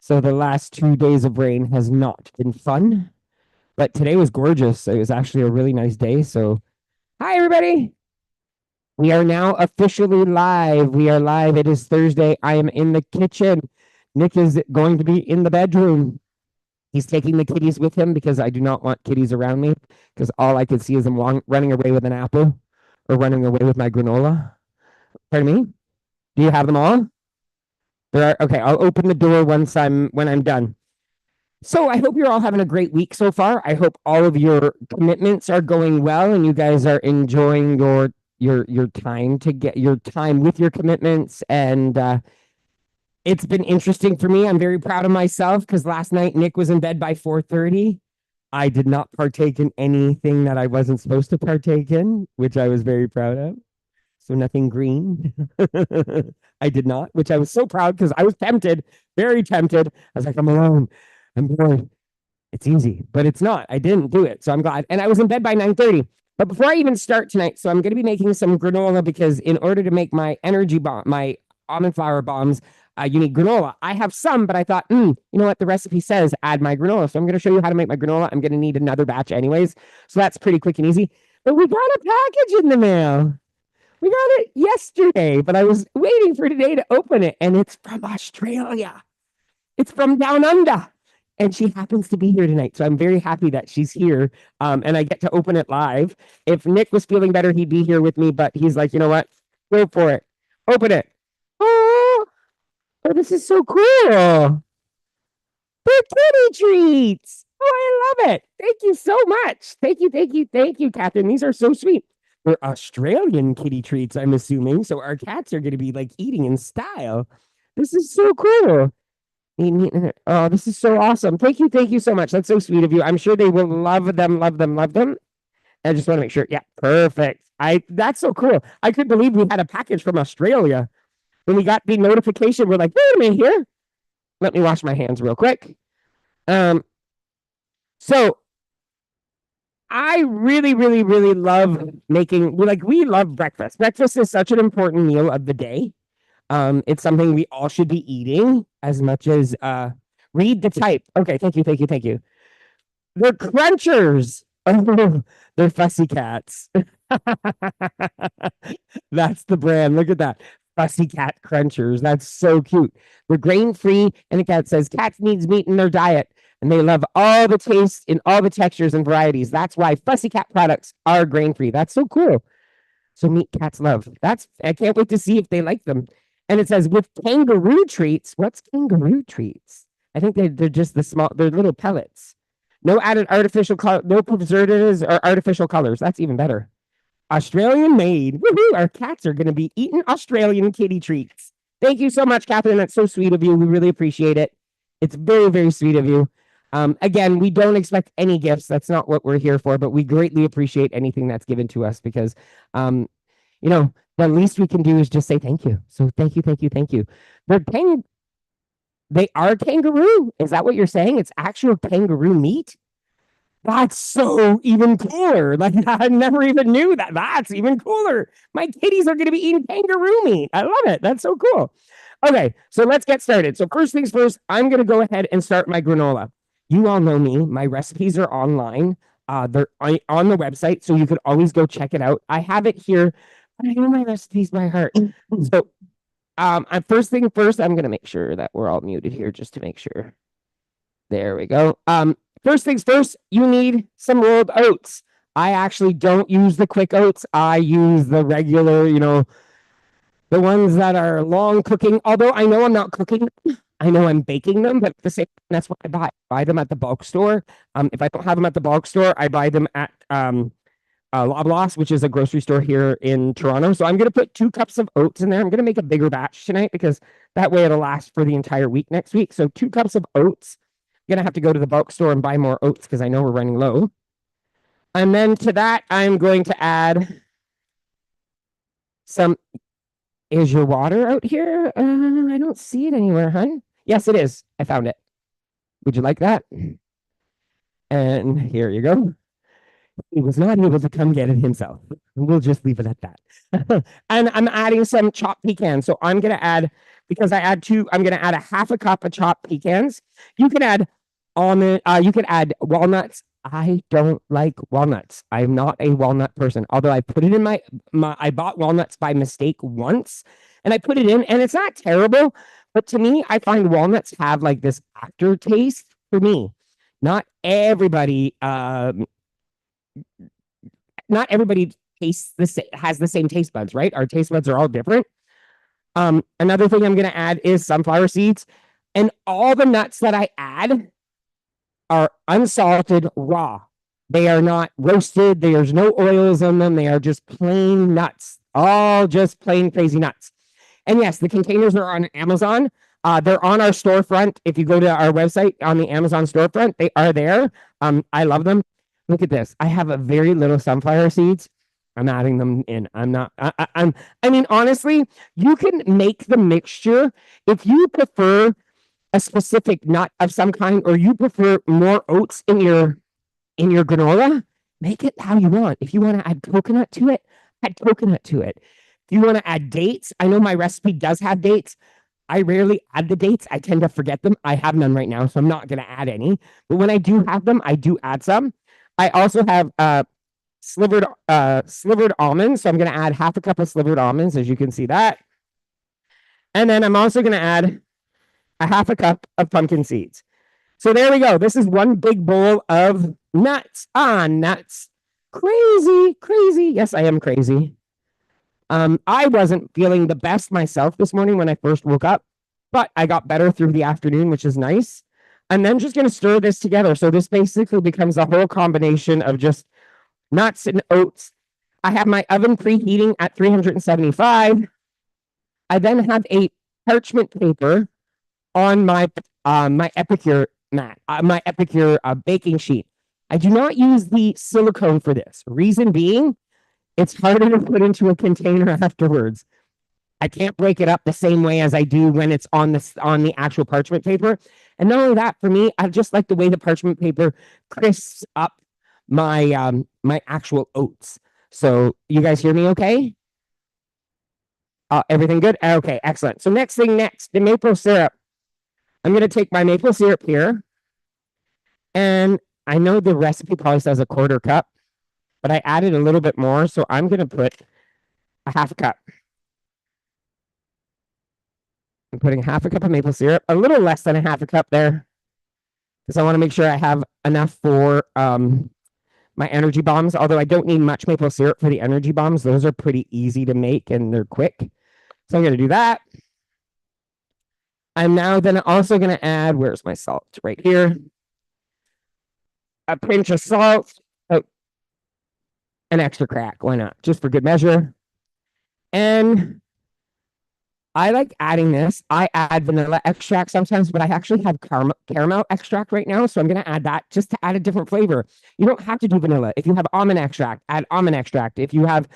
So the last 2 days of rain has not been fun, but today was gorgeous. It was actually a really nice day. So, hi, everybody. We are now officially live. We are live. It is Thursday. I am in the kitchen. Nick is going to be in the bedroom. He's taking the kitties with him because I do not want kitties around me because all I could see is them running away with an apple or running away with my granola. Pardon me? Do you have them all? There are, okay, I'll open the door when I'm done. So I hope you're all having a great week so far. I hope all of your commitments are going well and you guys are enjoying your time to get your time with your commitments. And it's been interesting for me. I'm very proud of myself because last night Nick was in bed by 4:30. I did not partake in anything that I wasn't supposed to partake in, which I was very proud of. So nothing green. I did not, which I was so proud because I was tempted, very tempted. I was like, I'm alone. I'm bored. It's easy, but it's not. I didn't do it. So I'm glad. And I was in bed by 9:30. But before I even start tonight, so I'm going to be making some granola because in order to make my energy bomb, my almond flour bombs, you need granola. I have some, but I thought, you know what? The recipe says add my granola. So I'm going to show you how to make my granola. I'm going to need another batch anyways. So that's pretty quick and easy. But we got a package in the mail. We got it yesterday, but I was waiting for today to open it. And it's from Australia. It's from down under. And she happens to be here tonight. So I'm very happy that she's here. And I get to open it live. If Nick was feeling better, he'd be here with me, but he's like, you know what? Go for it. Open it. Oh, oh, this is so cool. They're kitty treats. Oh, I love it. Thank you so much. Thank you, Catherine. These are so sweet. They're Australian kitty treats, I'm assuming. So our cats are going to be like eating in style. This is so cool. Oh, this is so awesome. Thank you so much. That's so sweet of you. I'm sure they will love them, love them, love them. I just want to make sure. Yeah, perfect. That's so cool. I couldn't believe we had a package from Australia. When we got the notification, we're like, wait a minute here. Let me wash my hands real quick. Um, so I really, really, really love making we love breakfast. Breakfast is such an important meal of the day. It's something we all should be eating as much as read the type. Okay, thank you. They're crunchers. Oh, they're fussy cats. That's the brand. Look at that. Fussy cat crunchers. That's so cute. They're grain free, and the cat says cats needs meat in their diet, and they love all the tastes in all the textures and varieties. That's why fussy cat products are grain free. That's so cool. So meat cats love. I can't wait to see if they like them. And it says with kangaroo treats. What's kangaroo treats? I think they're just they're little pellets. No added artificial color, no preservatives or artificial colors. That's even better. Australian made. Woohoo! Our cats are going to be eating Australian kitty treats. Thank you so much, Catherine. That's so sweet of you. We really appreciate it. It's very, very sweet of you. Again, we don't expect any gifts. That's not what we're here for, but we greatly appreciate anything that's given to us because, you know, the least we can do is just say thank you. So thank you. They are kangaroo. Is that what you're saying? It's actual kangaroo meat? That's so even cooler. Like I never even knew that. That's even cooler. My kitties are going to be eating kangaroo meat. I love it. That's so cool. Okay, so let's get started. So first things first, I'm going to go ahead and start my granola. You all know me. My recipes are online. They're on the website, so you can always go check it out. I have it here, but I know my recipes by heart. So, first thing first, I'm going to make sure that we're all muted here just to make sure. There we go. First things first, you need some rolled oats. I actually don't use the quick oats. I use the regular, the ones that are long cooking. Although I know I'm not cooking, I know I'm baking them, but at the same time, that's what I buy. I buy them at the bulk store. If I don't have them at the bulk store, I buy them at Loblaws, which is a grocery store here in Toronto. So I'm going to put 2 cups of oats in there. I'm going to make a bigger batch tonight because that way it'll last for the entire week next week. So 2 cups of oats. I'm going to have to go to the bulk store and buy more oats because I know we're running low. And then to that, I'm going to add some. Is your water out here? I don't see it anywhere, hun. Yes, it is. I found it. Would you like that? And here you go. He was not able to come get it himself. We'll just leave it at that. And I'm adding some chopped pecans. So I'm going to add, because I add two, I'm going to add a half a cup of chopped pecans. You can add almond, you can add walnuts. I don't like walnuts. I'm not a walnut person. Although I put it in I bought walnuts by mistake once and I put it in and it's not terrible. But to me, I find walnuts have like this aftertaste for me. Not everybody, not everybody tastes has the same taste buds, right? Our taste buds are all different. Another thing I'm going to add is sunflower seeds, and all the nuts that I add are unsalted, raw. They are not roasted. There's no oils in them. They are just plain nuts, all just plain crazy nuts. And yes, the containers are on Amazon. They're on our storefront. If you go to our website on the Amazon storefront, they are there. I love them. Look at this. I have a very little sunflower seeds. I'm adding them in. I'm not. I mean, honestly, you can make the mixture if you prefer a specific nut of some kind, or you prefer more oats in your granola. Make it how you want. If you want to add coconut to it, add coconut to it. If you want to add dates, I know my recipe does have dates. I rarely add the dates. I tend to forget them. I have none right now, so I'm not going to add any. But when I do have them, I do add some. I also have slivered almonds, so I'm going to add half a cup of slivered almonds, as you can see that. And then I'm also going to add a half a cup of pumpkin seeds. So there we go. This is one big bowl of nuts. Nuts. Crazy, crazy. Yes, I am crazy. I wasn't feeling the best myself this morning when I first woke up, but I got better through the afternoon, which is nice. I'm then just going to stir this together. So this basically becomes a whole combination of just nuts and oats. I have my oven preheating at 375. I then have a parchment paper on my Epicure mat, my Epicure baking sheet. I do not use the silicone for this. Reason being, it's harder to put into a container afterwards. I can't break it up the same way as I do when it's on the actual parchment paper. And not only that, for me, I just like the way the parchment paper crisps up my my actual oats. So you guys hear me okay? Everything good? Okay, excellent. So next, the maple syrup. I'm going to take my maple syrup here. And I know the recipe probably says a quarter cup, but I added a little bit more. So I'm going to put a half a cup. I'm putting half a cup of maple syrup, a little less than a half a cup there, because I want to make sure I have enough for my energy bombs. Although I don't need much maple syrup for the energy bombs. Those are pretty easy to make and they're quick. So I'm going to do that. I'm now then also going to add, where's my salt? Right here. A pinch of salt. Oh, an extra crack. Why not? Just for good measure. And I like adding this. I add vanilla extract sometimes, but I actually have caramel extract right now. So I'm going to add that just to add a different flavor. You don't have to do vanilla. If you have almond extract, add almond extract. If you have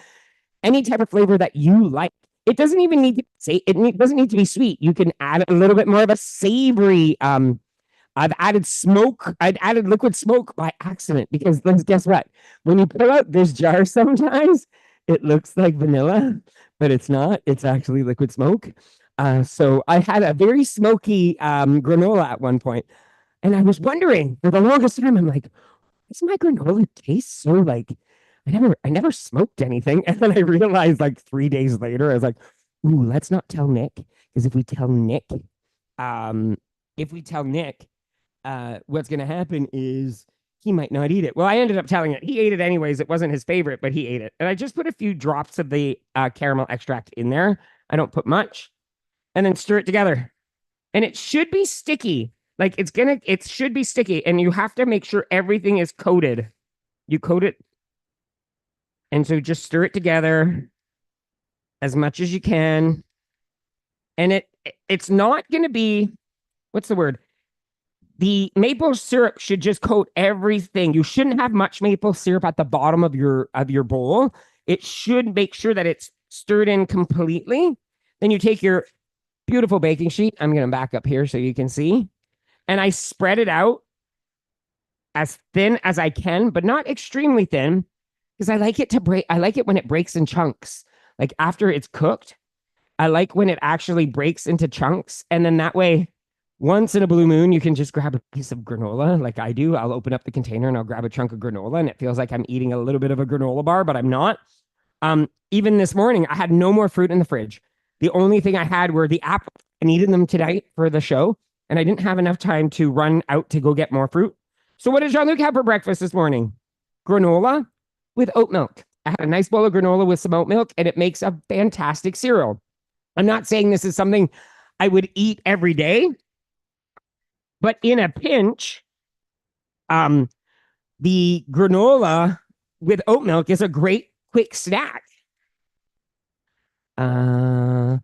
any type of flavor that you like, it doesn't even need to say, it doesn't need to be sweet. You can add a little bit more of a savory. I've added smoke. I've added liquid smoke by accident because guess what? When you pull out this jar sometimes, it looks like vanilla, but it's not. It's actually liquid smoke. So I had a very smoky granola at one point, and I was wondering for the longest time, I'm like, does my granola taste so like I never smoked anything. And then I realized like 3 days later, I was like, ooh, let's not tell Nick. Because if we tell Nick, what's gonna happen is he might not eat it. Well, I ended up telling it. He ate it anyways. It wasn't his favorite, but he ate it. And I just put a few drops of the caramel extract in there. I don't put much. And then stir it together. And it should be sticky. Like it should be sticky. And you have to make sure everything is coated. You coat it. And so just stir it together as much as you can. And it's not going to be, what's the word? The maple syrup should just coat everything. You shouldn't have much maple syrup at the bottom of your bowl. It should make sure that it's stirred in completely. Then you take your beautiful baking sheet. I'm going to back up here so you can see. And I spread it out as thin as I can, but not extremely thin because I like it to break. I like it when it breaks in chunks. Like after it's cooked, I like when it actually breaks into chunks. And then that way, once in a blue moon, you can just grab a piece of granola like I do. I'll open up the container and I'll grab a chunk of granola, and it feels like I'm eating a little bit of a granola bar, but I'm not. Even this morning, I had no more fruit in the fridge. The only thing I had were the apples. I needed them tonight for the show, and I didn't have enough time to run out to go get more fruit. So, what did Jean-Luc have for breakfast this morning? Granola with oat milk. I had a nice bowl of granola with some oat milk, and it makes a fantastic cereal. I'm not saying this is something I would eat every day, but in a pinch, um, the granola with oat milk is a great quick snack. Uh,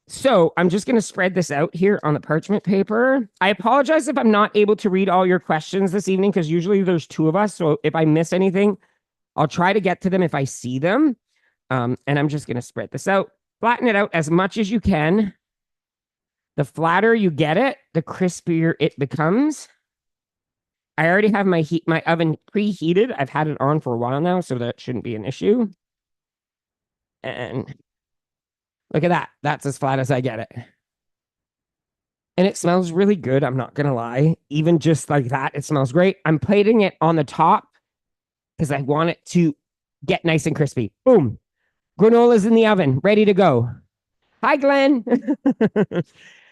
so I'm just going to spread this out here on the parchment paper. I apologize if I'm not able to read all your questions this evening because usually there's two of us. So if I miss anything, I'll try to get to them if I see them. And I'm just going to spread this out, flatten it out as much as you can. The flatter you get it, the crispier it becomes. I already have my oven preheated. I've had it on for a while now, so that shouldn't be an issue. And look at that. That's as flat as I get it. And it smells really good. I'm not going to lie. Even just like that, it smells great. I'm plating it on the top because I want it to get nice and crispy. Boom. Granola's in the oven, ready to go. Hi, Glenn.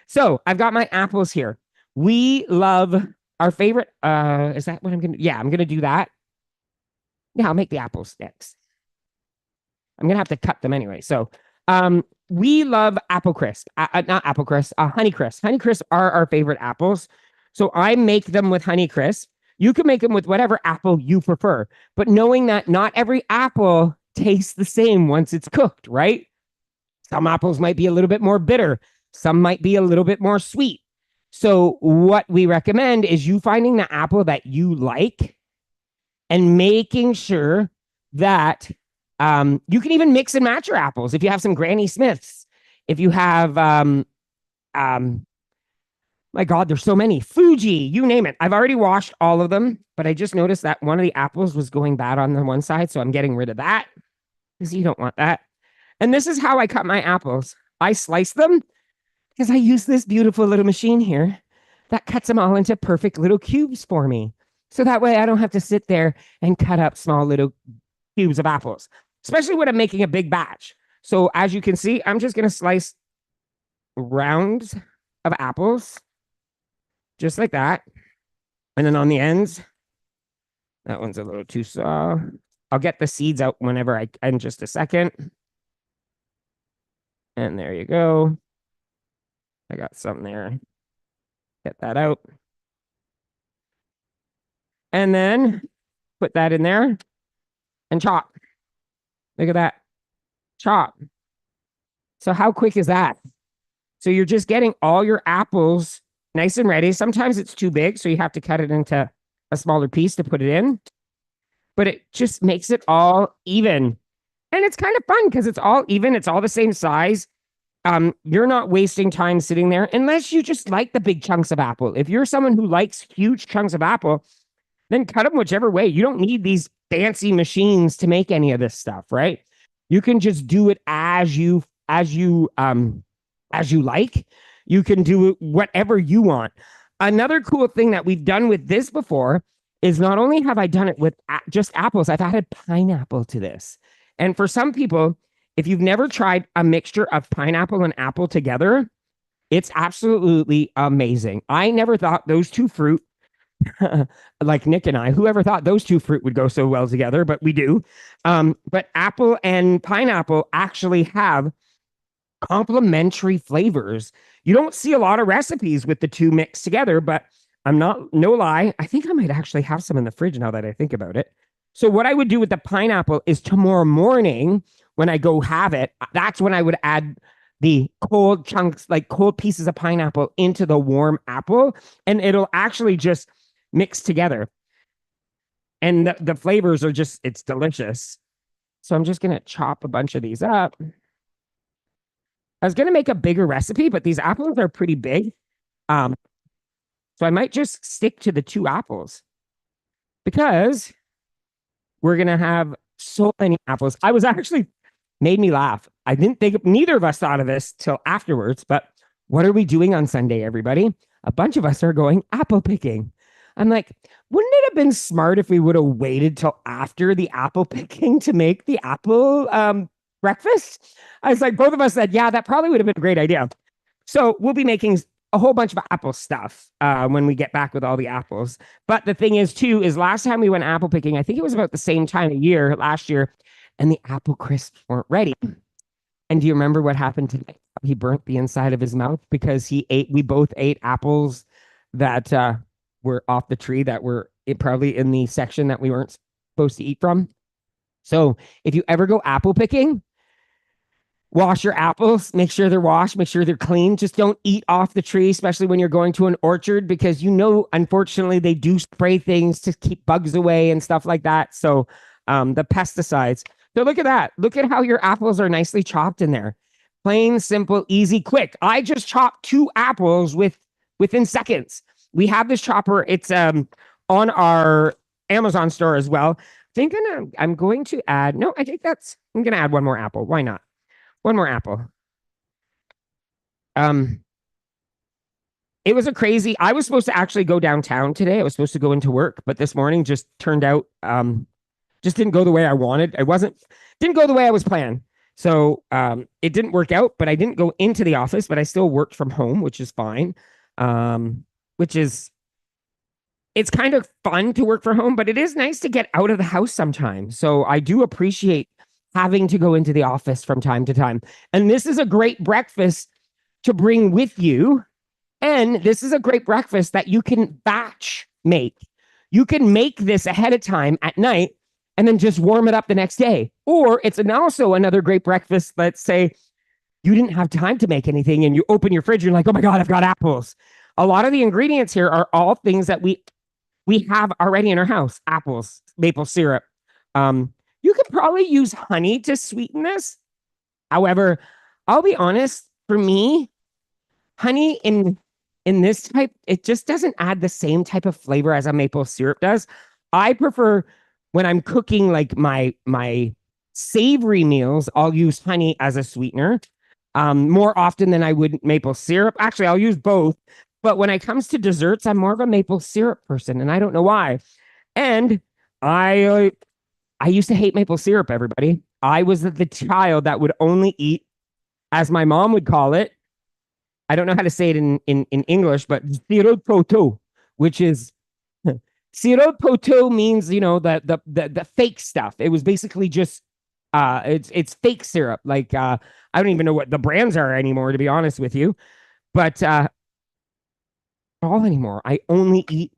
So I've got my apples here. We love our favorite. Is that what I'm going to do? Yeah, I'm going to do that. Yeah, I'll make the apple sticks. I'm going to have to cut them anyway. So we love apple crisp, not apple crisp, honey crisp. Honey crisp are our favorite apples. So I make them with honey crisp. You can make them with whatever apple you prefer, but knowing that not every apple tastes the same once it's cooked, right? Some apples might be a little bit more bitter. Some might be a little bit more sweet. So what we recommend is you finding the apple that you like and making sure that you can even mix and match your apples. If you have some Granny Smiths, if you have, my God, there's so many. Fuji, you name it. I've already washed all of them, but I just noticed that one of the apples was going bad on the one side. So I'm getting rid of that because you don't want that. And this is how I cut my apples. I slice them because I use this beautiful little machine here that cuts them all into perfect little cubes for me. So that way I don't have to sit there and cut up small little cubes of apples, especially when I'm making a big batch. So as you can see, I'm just going to slice rounds of apples just like that. And then on the ends, that one's a little too soft. I'll get the seeds out whenever in just a second. And there you go. I got some there. Get that out. And then put that in there and chop. Look at that. Chop. So how quick is that? So you're just getting all your apples nice and ready. Sometimes it's too big, so you have to cut it into a smaller piece to put it in. But it just makes it all even. And it's kind of fun because it's all even. It's all the same size. You're not wasting time sitting there unless you just like the big chunks of apple. If you're someone who likes huge chunks of apple, then cut them whichever way. You don't need these fancy machines to make any of this stuff, right? You can just do it as you like. You can do it whatever you want. Another cool thing that we've done with this before is not only have I done it with just apples, I've added pineapple to this. And for some people, if you've never tried a mixture of pineapple and apple together, it's absolutely amazing. I never thought those two fruit, like Nick and I, whoever thought those two fruit would go so well together, but we do. But apple and pineapple actually have complementary flavors. You don't see a lot of recipes with the two mixed together, but I'm not, no lie, I think I might actually have some in the fridge now that I think about it. So what I would do with the pineapple is tomorrow morning when I go have it, that's when I would add the cold chunks, like cold pieces of pineapple into the warm apple, and it'll actually just mix together. And the flavors are just, it's delicious. So I'm just going to chop a bunch of these up. I was going to make a bigger recipe, but these apples are pretty big. So So I might just stick to the 2 apples because we're going to have so many apples. I was actually made me laugh. I didn't think neither of us thought of this till afterwards, but what are we doing on Sunday, everybody? A bunch of us are going apple picking. I'm like, wouldn't it have been smart if we would have waited till after the apple picking to make the apple breakfast? I was like, both of us said, yeah, that probably would have been a great idea. So we'll be making a whole bunch of apple stuff when we get back with all the apples. But the thing is, too, is last time we went apple picking, I think it was about the same time of year last year, and the apple crisps weren't ready. And do you remember what happened to him? He burnt the inside of his mouth because we both ate apples that were off the tree that were probably in the section that we weren't supposed to eat from. So if you ever go apple picking, wash your apples, make sure they're washed, make sure they're clean. Just don't eat off the tree, especially when you're going to an orchard, because unfortunately, they do spray things to keep bugs away and stuff like that. So the pesticides. So look at that. Look at how your apples are nicely chopped in there. Plain, simple, easy, quick. I just chopped 2 apples within seconds. We have this chopper. It's on our Amazon store as well. I'm going to add, no, I think I'm going to add 1 more apple. Why not? 1 more apple. It was I was supposed to actually go downtown today. I was supposed to go into work, but this morning just turned out, just didn't go the way I wanted. Didn't go the way I was planned. So it didn't work out, but I didn't go into the office, but I still worked from home, which is fine. It's kind of fun to work from home, but it is nice to get out of the house sometimes. So I do appreciate having to go into the office from time to time. And this is a great breakfast to bring with you. And this is a great breakfast that you can batch make. You can make this ahead of time at night and then just warm it up the next day. Or it's also another great breakfast. Let's say you didn't have time to make anything and you open your fridge, you're like, oh my God, I've got apples. A lot of the ingredients here are all things that we have already in our house. Apples, maple syrup. You could probably use honey to sweeten this. However, I'll be honest, for me, honey in this type, it just doesn't add the same type of flavor as a maple syrup does. I prefer when I'm cooking like my savory meals, I'll use honey as a sweetener more often than I would maple syrup. Actually, I'll use both. But when it comes to desserts, I'm more of a maple syrup person, and I don't know why. And I used to hate maple syrup, everybody. I was the child that would only eat, as my mom would call it, I don't know how to say it in English, but sirop poteau, which is sirop poteau means, the fake stuff. It was basically just it's fake syrup. Like I don't even know what the brands are anymore, to be honest with you. But all anymore. I only eat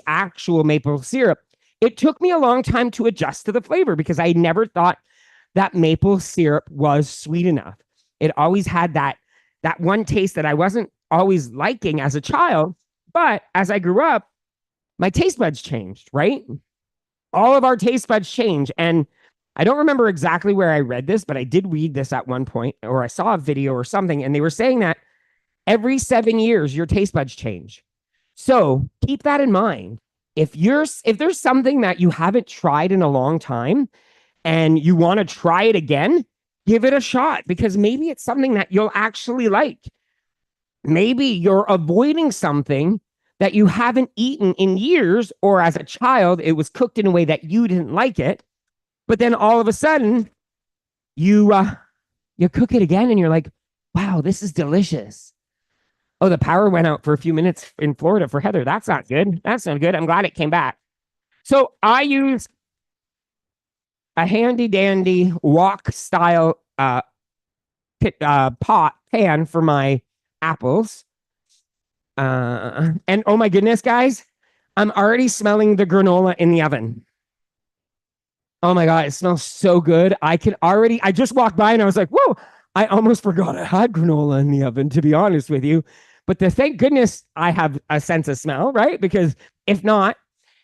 actual maple syrup. It took me a long time to adjust to the flavor because I never thought that maple syrup was sweet enough. It always had that one taste that I wasn't always liking as a child. But as I grew up, my taste buds changed, right? All of our taste buds change. And I don't remember exactly where I read this, but I did read this at one point, or I saw a video or something, and they were saying that every 7 years, your taste buds change. So keep that in mind. If there's something that you haven't tried in a long time and you want to try it again, give it a shot because maybe it's something that you'll actually like. Maybe you're avoiding something that you haven't eaten in years, or as a child, it was cooked in a way that you didn't like it. But then all of a sudden, you cook it again and you're like, wow, this is delicious. Oh, the power went out for a few minutes in Florida for Heather. That's not good. That's not good. I'm glad it came back. So I use a handy dandy wok style pan for my apples. And oh my goodness, guys, I'm already smelling the granola in the oven. Oh my God, it smells so good. I just walked by and I was like, whoa, I almost forgot I had granola in the oven, to be honest with you. But thank goodness I have a sense of smell, right? Because if not,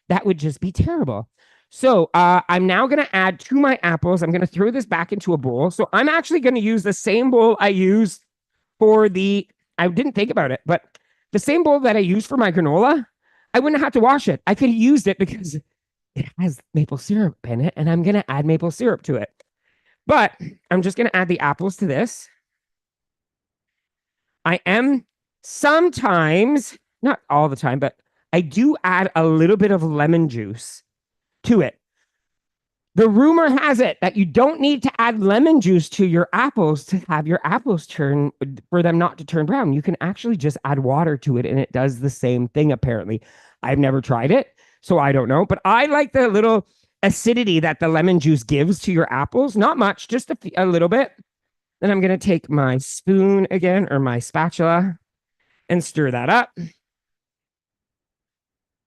that would just be terrible. So I'm now going to add to my apples. I'm going to throw this back into a bowl. So I'm actually going to use the same bowl I used I didn't think about it, but the same bowl that I used for my granola, I wouldn't have to wash it. I could have used it because it has maple syrup in it, and I'm going to add maple syrup to it. But I'm just going to add the apples to this. I am sometimes, not all the time, but I do add a little bit of lemon juice to it. The rumor has it that you don't need to add lemon juice to your apples to have your apples turn, for them not to turn brown. You can actually just add water to it and it does the same thing, apparently. I've never tried it, so I don't know. But I like the little acidity that the lemon juice gives to your apples. Not much, just a little bit. Then I'm going to take my spoon again, or my spatula, and stir that up.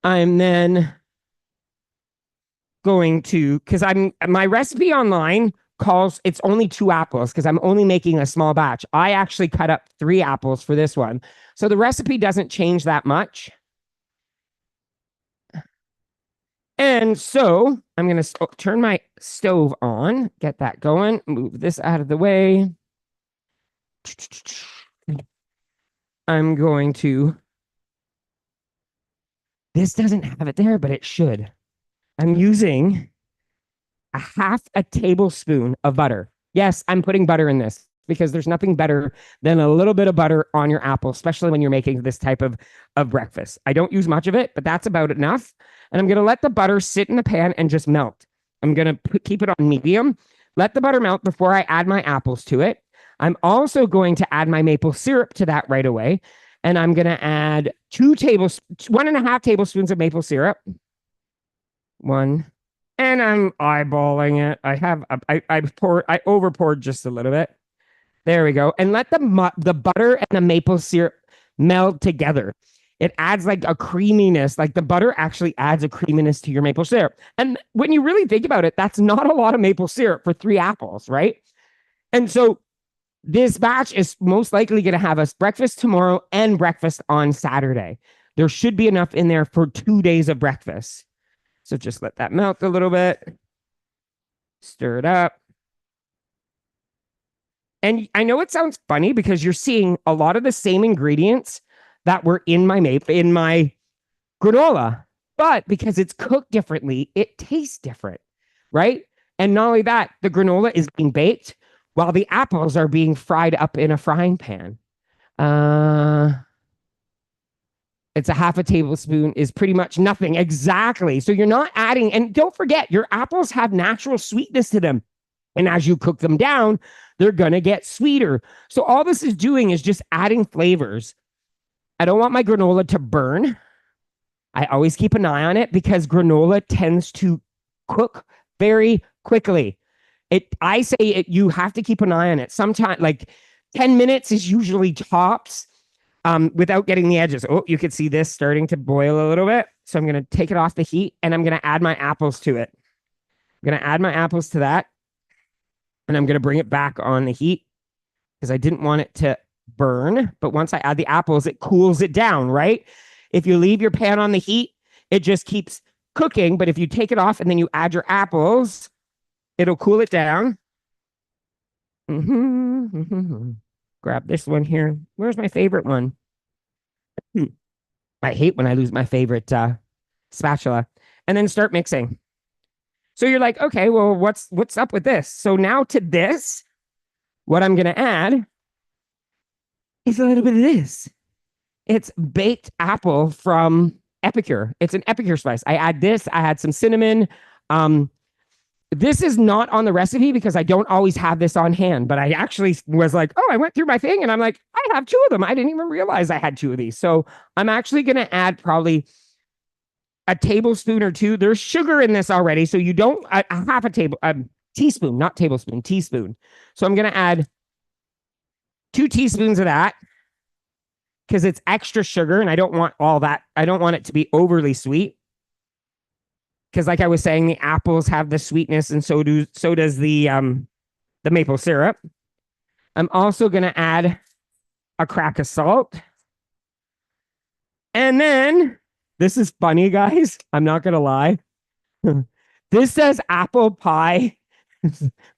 I'm then going to, because my recipe online calls it's only 2 apples because I'm only making a small batch. I actually cut up 3 apples for this one. So the recipe doesn't change that much. And so I'm going to turn my stove on, get that going, move this out of the way. I'm going to, this doesn't have it there, but it should. I'm using a half a tablespoon of butter. Yes, I'm putting butter in this because there's nothing better than a little bit of butter on your apple, especially when you're making this type of breakfast. I don't use much of it, but that's about enough. And I'm going to let the butter sit in the pan and just melt. I'm going to keep it on medium, let the butter melt before I add my apples to it. I'm also going to add my maple syrup to that right away. And I'm going to add 1.5 tablespoons of maple syrup. One. And I'm eyeballing it. I over poured just a little bit. There we go. And let the butter and the maple syrup meld together. It adds like a creaminess, like the butter actually adds a creaminess to your maple syrup. And when you really think about it, that's not a lot of maple syrup for 3 apples, right? And so this batch is most likely going to have us breakfast tomorrow and breakfast on Saturday. There should be enough in there for 2 days of breakfast. So just let that melt a little bit. Stir it up. And I know it sounds funny because you're seeing a lot of the same ingredients that were in my granola, but because it's cooked differently, it tastes different, right? And not only that, the granola is being baked while the apples are being fried up in a frying pan. It's a half a tablespoon is pretty much nothing. Exactly. So you're not adding, and don't forget, your apples have natural sweetness to them. And as you cook them down, they're going to get sweeter. So all this is doing is just adding flavors. I don't want my granola to burn. I always keep an eye on it because granola tends to cook very quickly. I say you have to keep an eye on it. Sometimes like 10 minutes is usually tops. Without getting the edges. Oh, you could see this starting to boil a little bit. So I'm going to take it off the heat and I'm going to add my apples to it. I'm going to add my apples to that. And I'm going to bring it back on the heat because I didn't want it to burn. But once I add the apples, it cools it down, right? If you leave your pan on the heat, it just keeps cooking. But if you take it off and then you add your apples, it'll cool it down. Grab this one here. Where's my favorite one? I hate when I lose my favorite spatula. And then start mixing. So you're like, okay, well, what's up with this? So now to this, what I'm going to add is a little bit of this. It's baked apple from Epicure. It's an Epicure spice. I add this. I add some cinnamon. This is not on the recipe because I don't always have this on hand, but I actually was like, oh, I went through my thing and I'm like, I have 2 of them. I didn't even realize I had 2 of these. So I'm actually going to add probably a tablespoon or 2. There's sugar in this already. So you don't, half a teaspoon, not tablespoon, teaspoon. So I'm going to add 2 teaspoons of that because it's extra sugar and I don't want all that. I don't want it to be overly sweet. Because like I was saying, the apples have the sweetness and so does the maple syrup. I'm also going to add a crack of salt. And then, this is funny, guys. I'm not going to lie. This says apple pie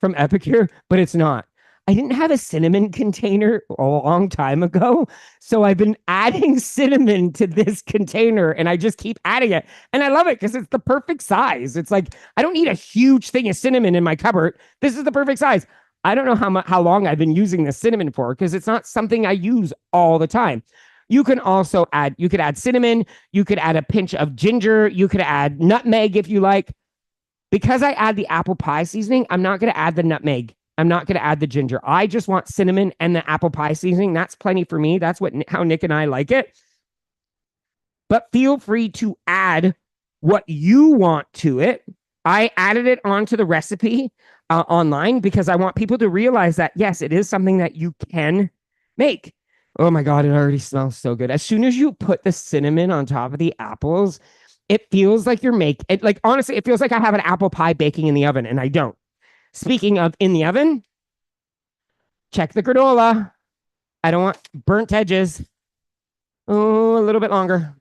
from Epicure, but it's not. I didn't have a cinnamon container a long time ago. So I've been adding cinnamon to this container and I just keep adding it. And I love it because it's the perfect size. It's like, I don't need a huge thing of cinnamon in my cupboard. This is the perfect size. I don't know how long I've been using the cinnamon for because it's not something I use all the time. You can also you could add cinnamon, you could add a pinch of ginger, you could add nutmeg if you like. Because I add the apple pie seasoning, I'm not going to add the nutmeg. I'm not going to add the ginger. I just want cinnamon and the apple pie seasoning. That's plenty for me. That's how Nick and I like it. But feel free to add what you want to it. I added it onto the recipe online because I want people to realize that, yes, it is something that you can make. Oh my God, it already smells so good. As soon as you put the cinnamon on top of the apples, it feels like honestly, it feels like I have an apple pie baking in the oven and I don't. Speaking of in the oven, check the granola. I don't want burnt edges. Oh, a little bit longer.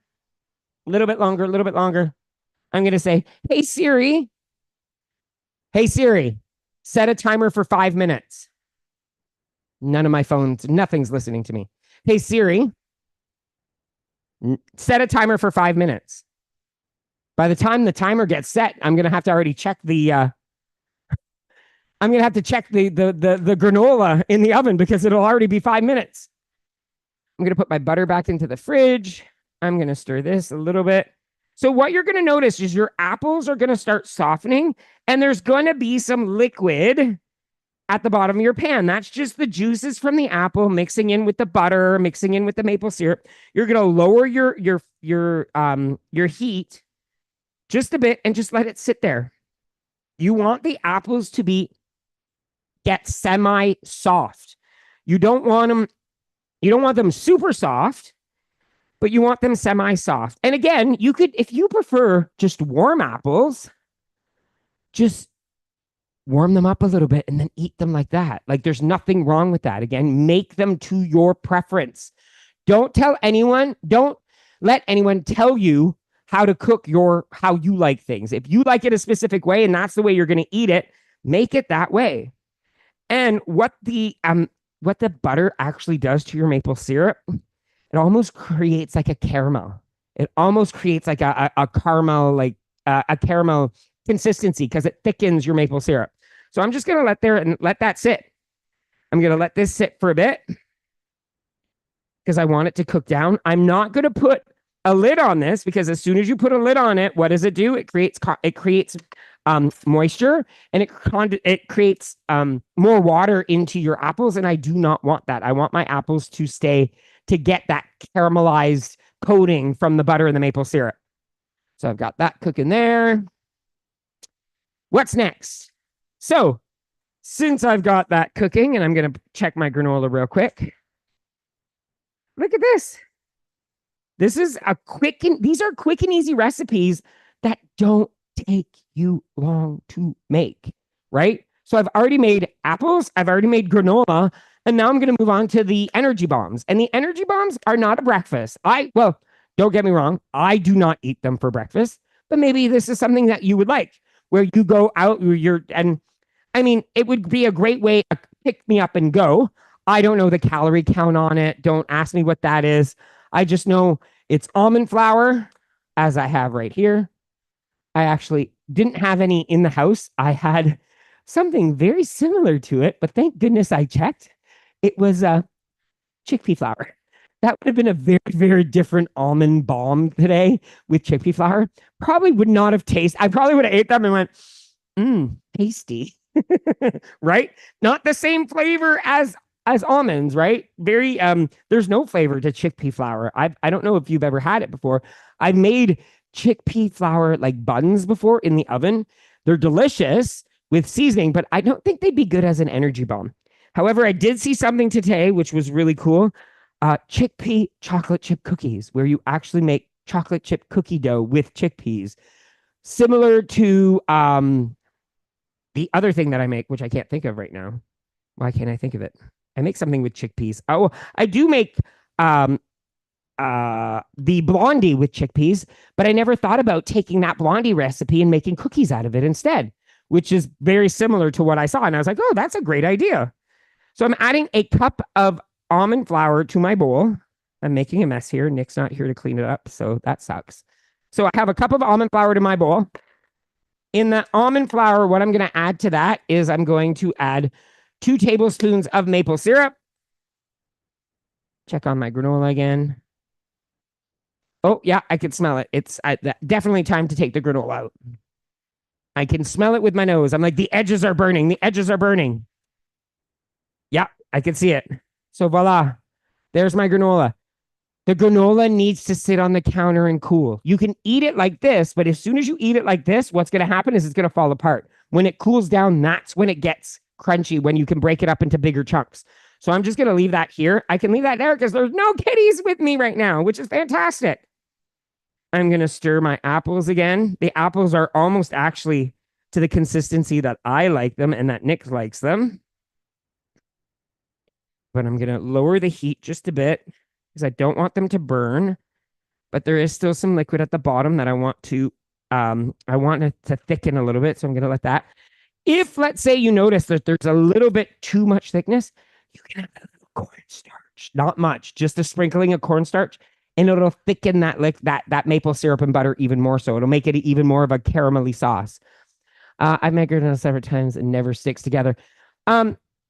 A little bit longer, a little bit longer. I'm going to say, hey Siri, set a timer for 5 minutes. None of my phones, nothing's listening to me. Hey Siri, set a timer for 5 minutes. By the time the timer gets set, I'm going to have to already check the granola in the oven because it'll already be 5 minutes. I'm going to put my butter back into the fridge. I'm going to stir this a little bit. So what you're going to notice is your apples are going to start softening and there's going to be some liquid at the bottom of your pan. That's just the juices from the apple mixing in with the butter, mixing in with the maple syrup. You're going to lower your heat just a bit and just let it sit there. You want the apples to get semi-soft. You don't want them super soft, but you want them semi-soft. And again, you could, if you prefer just warm apples, just warm them up a little bit and then eat them like that. Like there's nothing wrong with that. Again, make them to your preference. Don't let anyone tell you how to cook how you like things. If you like it a specific way and that's the way you're going to eat it, make it that way. And what the butter actually does to your maple syrup, it almost creates like a caramel. It almost creates like a caramel, like a caramel consistency because it thickens your maple syrup. So I'm just going to let that sit. I'm going to let this sit for a bit because I want it to cook down. I'm not going to put a lid on this because as soon as you put a lid on it, what does it do? It creates moisture and it creates more water into your apples. And I do not want that. I want my apples to get that caramelized coating from the butter and the maple syrup. So I've got that cooking there. What's next? So since I've got that cooking and I'm going to check my granola real quick. Look at this. These are quick and easy recipes that don't take you long to make, right? So I've already made apples, I've already made granola, and now I'm going to move on to the energy bombs. And the energy bombs are not a breakfast. Don't get me wrong, I do not eat them for breakfast, but maybe this is something that you would like, where you go out, it would be a great way to pick me up and go. I don't know the calorie count on it. Don't ask me what that is. I just know it's almond flour, as I have right here. I actually didn't have any in the house. I had something very similar to it, but thank goodness I checked. It was chickpea flour. That would have been a very, very different almond balm today with chickpea flour. Probably would not have tasted. I probably would have ate them and went, tasty, right? Not the same flavor as almonds, right? Very, there's no flavor to chickpea flour. I don't know if you've ever had it before. I've made chickpea flour like buns before in the oven. They're delicious with seasoning, but I don't think they'd be good as an energy bomb. However, I did see something today, which was really cool. Chickpea chocolate chip cookies, where you actually make chocolate chip cookie dough with chickpeas. Similar to the other thing that I make, which I can't think of right now. Why can't I think of it? I make something with chickpeas. Oh, I do make the blondie with chickpeas, but I never thought about taking that blondie recipe and making cookies out of it instead, which is very similar to what I saw. And I was like, oh, that's a great idea. So I'm adding a cup of almond flour to my bowl. I'm making a mess here. Nick's not here to clean it up, so that sucks. So I have a cup of almond flour to my bowl. In the almond flour, what I'm going to add to that is I'm going to add 2 tablespoons of maple syrup. Check on my granola again. Oh, yeah, I can smell it. It's definitely time to take the granola out. I can smell it with my nose. I'm like, the edges are burning. The edges are burning. Yeah, I can see it. So voila, there's my granola. The granola needs to sit on the counter and cool. You can eat it like this, but as soon as you eat it like this, what's going to happen is it's going to fall apart. When it cools down, that's when it gets crunchy, when you can break it up into bigger chunks. So I'm just going to leave that here. I can leave that there because there's no kitties with me right now, which is fantastic. I'm going to stir my apples again. The apples are almost actually to the consistency that I like them and that Nick likes them. But I'm going to lower the heat just a bit because I don't want them to burn. But there is still some liquid at the bottom that I want it to thicken a little bit. So I'm going to let that. If, let's say, you notice that there's a little bit too much thickness, you can add a little cornstarch. Not much, just a sprinkling of cornstarch. And it'll thicken that maple syrup and butter even more so. It'll make it even more of a caramelly sauce. I've made granola several times and never sticks together.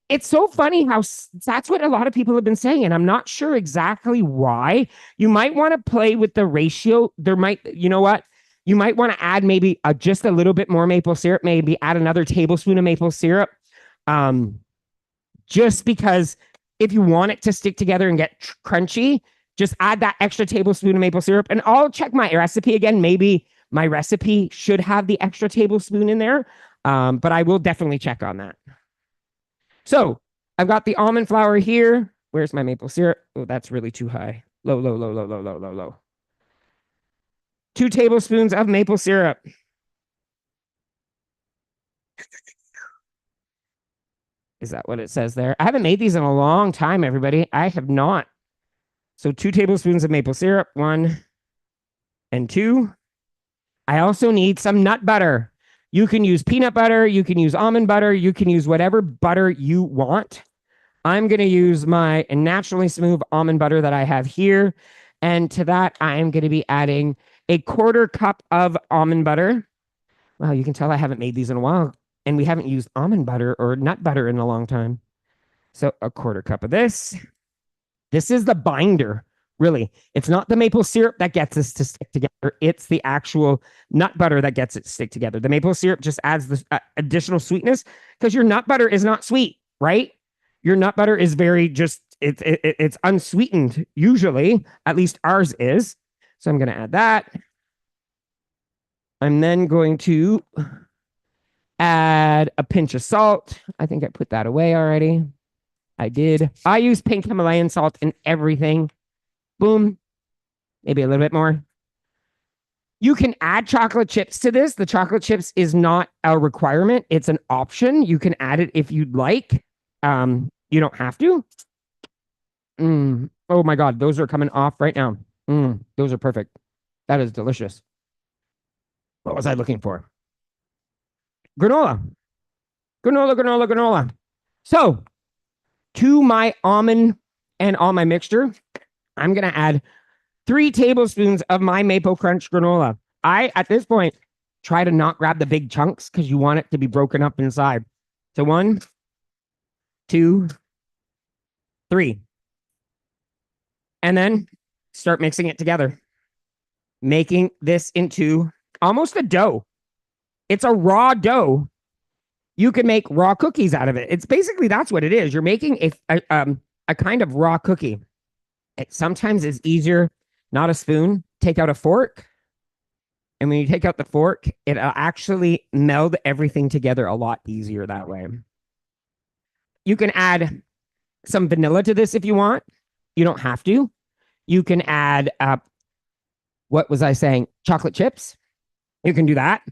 It's so funny how that's what a lot of people have been saying, and I'm not sure exactly why. You might want to play with the ratio. There might, you know what? You might want to add maybe just a little bit more maple syrup, maybe add another tablespoon of maple syrup. Just because if you want it to stick together and get crunchy, just add that extra tablespoon of maple syrup. And I'll check my recipe again. Maybe my recipe should have the extra tablespoon in there, but I will definitely check on that. So I've got the almond flour here. Where's my maple syrup? Oh, that's really too high. Low, low, low, low, low, low, low, low. 2 tablespoons of maple syrup. Is that what it says there? I haven't made these in a long time, everybody. I have not. So 2 tablespoons of maple syrup, 1 and 2. I also need some nut butter. You can use peanut butter. You can use almond butter. You can use whatever butter you want. I'm going to use my naturally smooth almond butter that I have here. And to that, I am going to be adding a 1/4 cup of almond butter. Wow, you can tell I haven't made these in a while. And we haven't used almond butter or nut butter in a long time. So a 1/4 cup of this. This is the binder, really. It's not the maple syrup that gets this to stick together. It's the actual nut butter that gets it to stick together. The maple syrup just adds this additional sweetness because your nut butter is not sweet, right? Your nut butter is very just, it's unsweetened usually. At least ours is. So I'm going to add that. I'm then going to add a pinch of salt. I think I put that away already. I did. I use pink Himalayan salt in everything. Boom. Maybe a little bit more. You can add chocolate chips to this. The chocolate chips is not a requirement. It's an option. You can add it if you'd like. You don't have to. Oh my God. Those are coming off right now. Those are perfect. That is delicious. What was I looking for? Granola. Granola, granola, granola. So, to my almond and all my mixture, I'm going to add 3 tablespoons of my Maple Crunch granola. I, at this point, try to not grab the big chunks because you want it to be broken up inside. So 1, 2, 3. And then start mixing it together, making this into almost a dough. It's a raw dough. You can make raw cookies out of it. It's basically, that's what it is. You're making a kind of raw cookie. It sometimes is easier, not a spoon, take out a fork. And when you take out the fork, it'll actually meld everything together a lot easier that way. You can add some vanilla to this if you want. You don't have to. You can add, what was I saying? Chocolate chips. You can do that.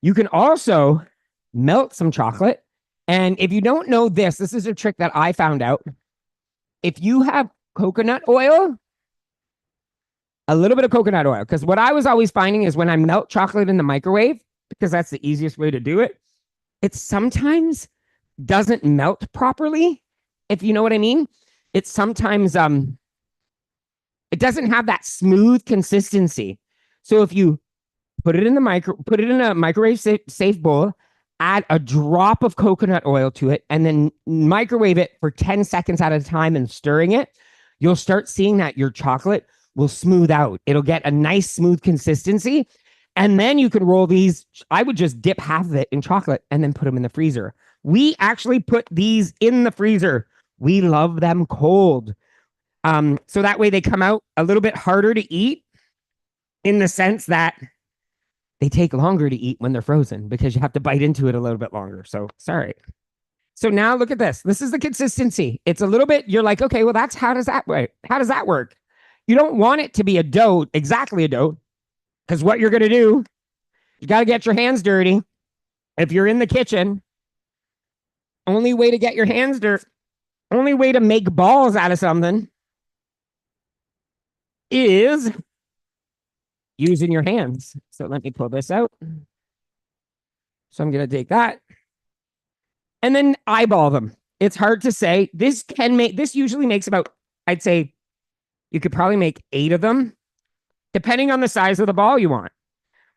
You can also melt some chocolate. And if you don't know this, this is a trick that I found out. If you have coconut oil, a little bit of coconut oil, because what I was always finding is when I melt chocolate in the microwave, because that's the easiest way to do it, it sometimes doesn't melt properly. if you know what I mean. It's sometimes it doesn't have that smooth consistency. So if you put it in a microwave safe bowl, add a drop of coconut oil to it, and then microwave it for 10 seconds at a time and stirring it, you'll start seeing that your chocolate will smooth out. It'll get a nice smooth consistency. And then you can roll these. I would just dip half of it in chocolate and then put them in the freezer. We actually put these in the freezer. We love them cold. So that way they come out a little bit harder to eat, in the sense that they take longer to eat when they're frozen because you have to bite into it a little bit longer. So sorry. So now look at this. This is the consistency. It's a little bit, you're like, okay, well, how does that work? How does that work? You don't want it to be a dough, exactly a dough, because what you're going to do, you got to get your hands dirty. If you're in the kitchen, only way to get your hands dirty, only way to make balls out of something is using your hands. So let me pull this out. So I'm going to take that and then eyeball them. It's hard to say. This usually makes about, I'd say you could probably make 8 of them, depending on the size of the ball you want.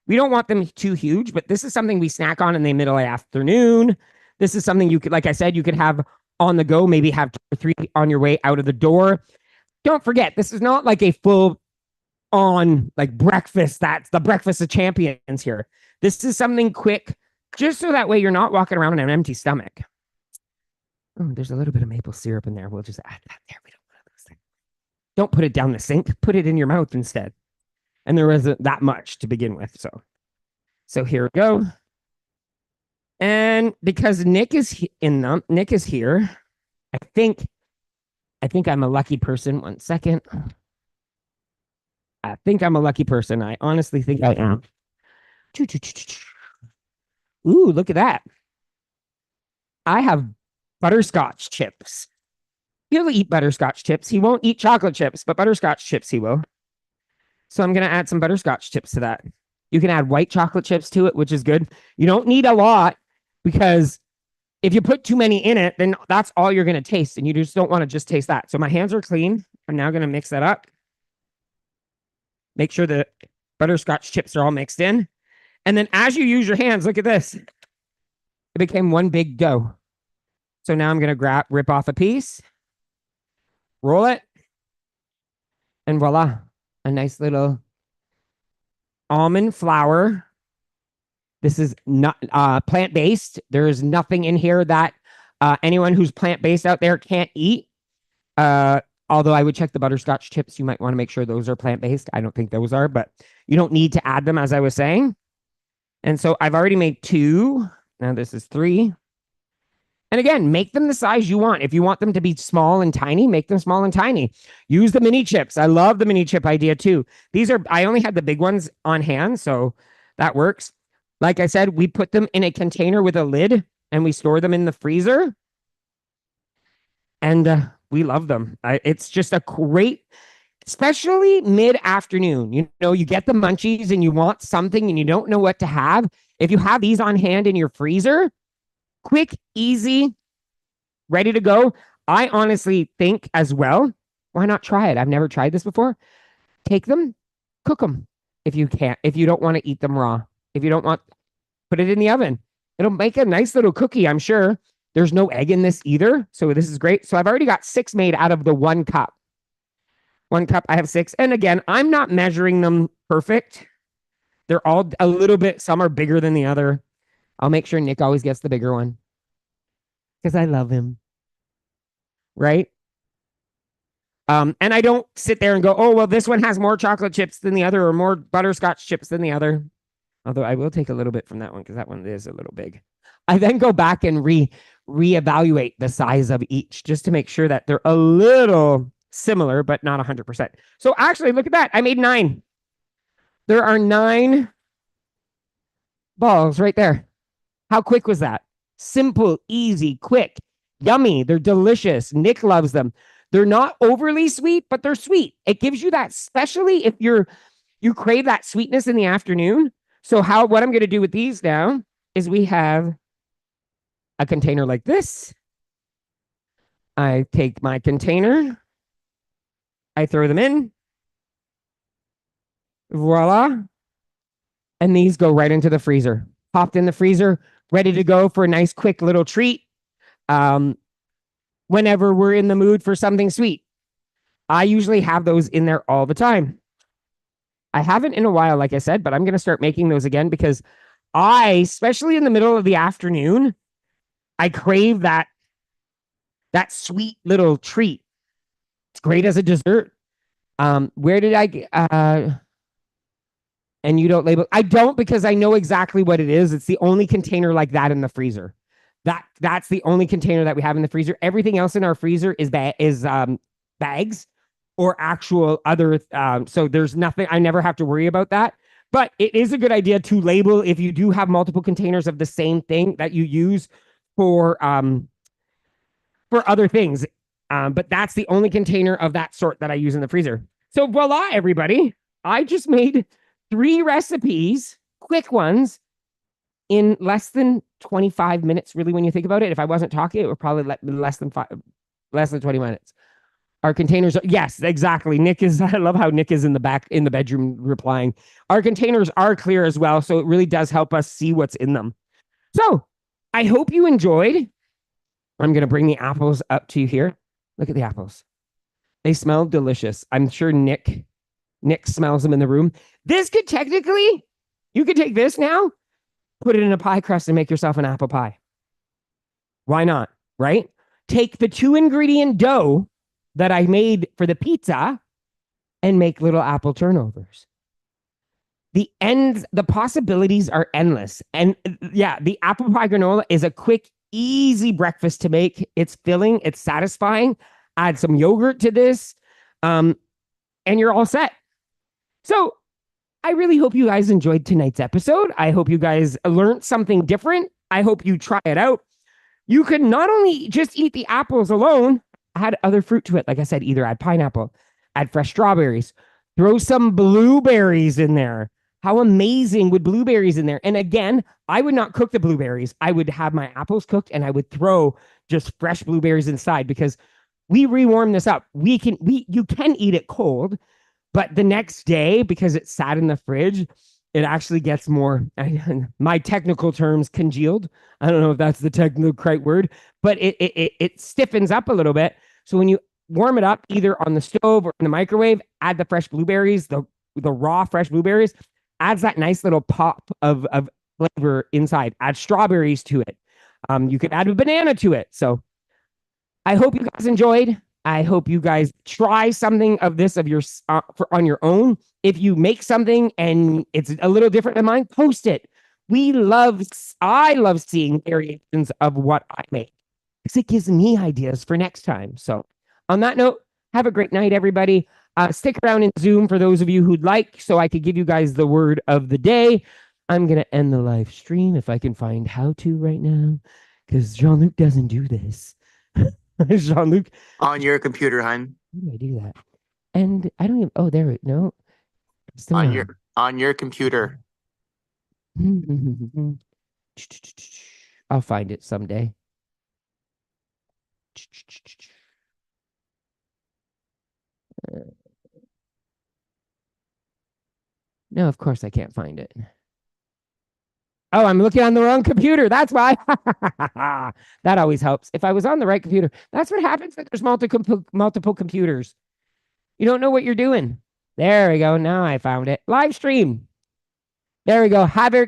We don't want them too huge, but this is something we snack on in the middle of the afternoon. This is something you could, like I said, you could have on the go, maybe have 2 or 3 on your way out of the door. Don't forget, this is not like a full on like breakfast. That's the breakfast of champions here. This is something quick, just so that way you're not walking around on an empty stomach. Oh, there's a little bit of maple syrup in there. We'll just add that there. We don't want those things. Don't put it down the sink. Put it in your mouth instead. And there isn't that much to begin with. So here we go. And because Nick is here. I think I'm a lucky person. 1 second. I think I'm a lucky person. I honestly think I am. Ooh, look at that. I have butterscotch chips. He'll eat butterscotch chips. He won't eat chocolate chips, but butterscotch chips he will. So I'm going to add some butterscotch chips to that. You can add white chocolate chips to it, which is good. You don't need a lot, because if you put too many in it, then that's all you're going to taste, and you just don't want to just taste that. So my hands are clean. I'm now going to mix that up. Make sure the butterscotch chips are all mixed in. And then as you use your hands, look at this. It became one big dough. So now I'm going to rip off a piece, roll it, and voila, a nice little almond flour. This is not plant-based. There is nothing in here that anyone who's plant-based out there can't eat. Although I would check the butterscotch chips. You might want to make sure those are plant-based. I don't think those are, but you don't need to add them, as I was saying. And so I've already made 2. Now this is 3. And again, make them the size you want. If you want them to be small and tiny, make them small and tiny. Use the mini chips. I love the mini chip idea too. I only had the big ones on hand, so that works. Like I said, we put them in a container with a lid and we store them in the freezer. And we love them. It's just a great, especially mid-afternoon. You know, you get the munchies and you want something and you don't know what to have. If you have these on hand in your freezer, quick, easy, ready to go. I honestly think as well, why not try it? I've never tried this before. Take them, cook them if you can't, if you don't want to eat them raw. If you don't want, put it in the oven. It'll make a nice little cookie, I'm sure. There's no egg in this either. So this is great. So I've already got 6 made out of the 1 cup. 1 cup, I have 6. And again, I'm not measuring them perfect. They're all a little bit, some are bigger than the other. I'll make sure Nick always gets the bigger one because I love him. Right? And I don't sit there and go, oh, well, this one has more chocolate chips than the other or more butterscotch chips than the other. Although I will take a little bit from that one because that one is a little big. I then go back and reevaluate the size of each just to make sure that they're a little similar, but not 100%. So actually, look at that. I made 9. There are 9 balls right there. How quick was that? Simple, easy, quick, yummy. They're delicious. Nick loves them. They're not overly sweet, but they're sweet. It gives you that, especially if you crave that sweetness in the afternoon. So what I'm going to do with these now is we have a container like this. I take my container, I throw them in, voila, and these go right into the freezer. Popped in the freezer, ready to go for a nice, quick little treat. Um, Whenever we're in the mood for something sweet, I usually have those in there all the time. I haven't in a while, like I said, but I'm going to start making those again because especially in the middle of the afternoon, I crave that sweet little treat. It's great as a dessert. Where did I get? And you don't label? I don't because I know exactly what it is. It's the only container like that in the freezer. That's the only container that we have in the freezer. Everything else in our freezer is bags or actual other. So there's nothing. I never have to worry about that. But it is a good idea to label if you do have multiple containers of the same thing that you use for other things. But that's the only container of that sort that I use in the freezer. So voila, everybody. I just made 3 recipes, quick ones, in less than 25 minutes, really, when you think about it. If I wasn't talking, it would probably less than 20 minutes. Our containers are, yes, exactly. Nick is, I love how Nick is in the back in the bedroom replying. Our containers are clear as well. So it really does help us see what's in them. So I hope you enjoyed. I'm going to bring the apples up to you here. Look at the apples. They smell delicious. I'm sure Nick smells them in the room. This could technically, you could take this now, put it in a pie crust and make yourself an apple pie. Why not? Right? Take the 2-ingredient dough that I made for the pizza and make little apple turnovers. The possibilities are endless. And yeah, the apple pie granola is a quick, easy breakfast to make. It's filling, it's satisfying. Add some yogurt to this, and you're all set. So I really hope you guys enjoyed tonight's episode. I hope you guys learned something different. I hope you try it out. You can not only just eat the apples alone, add other fruit to it. Like I said, either add pineapple, add fresh strawberries, throw some blueberries in there. How amazing would blueberries in there? And again, I would not cook the blueberries. I would have my apples cooked and I would throw just fresh blueberries inside because we rewarm this up. You can eat it cold, but the next day, because it sat in the fridge, it actually gets more, my technical terms, congealed. I don't know if that's the technical correct word, but it stiffens up a little bit. So when you warm it up, either on the stove or in the microwave, add the fresh blueberries, the raw fresh blueberries, adds that nice little pop of flavor inside. Add strawberries to it. You could add a banana to it. So I hope you guys enjoyed. I hope you guys try something of this of your on your own. If you make something and it's a little different than mine, post it. I love seeing variations of what I make because it gives me ideas for next time. So on that note, have a great night, everybody. Stick around in Zoom for those of you who'd like, so I could give you guys the word of the day. I'm going to end the live stream if I can find how to right now, because Jean-Luc doesn't do this. Jean-Luc. On your computer, hon. How do I do that? And I don't even, oh, there, no. Still on your computer. I'll find it someday. No, of course I can't find it. Oh, I'm looking on the wrong computer. That's why. That always helps. If I was on the right computer, that's what happens when there's multiple computers. You don't know what you're doing. There we go. Now I found it. Live stream. There we go. Have a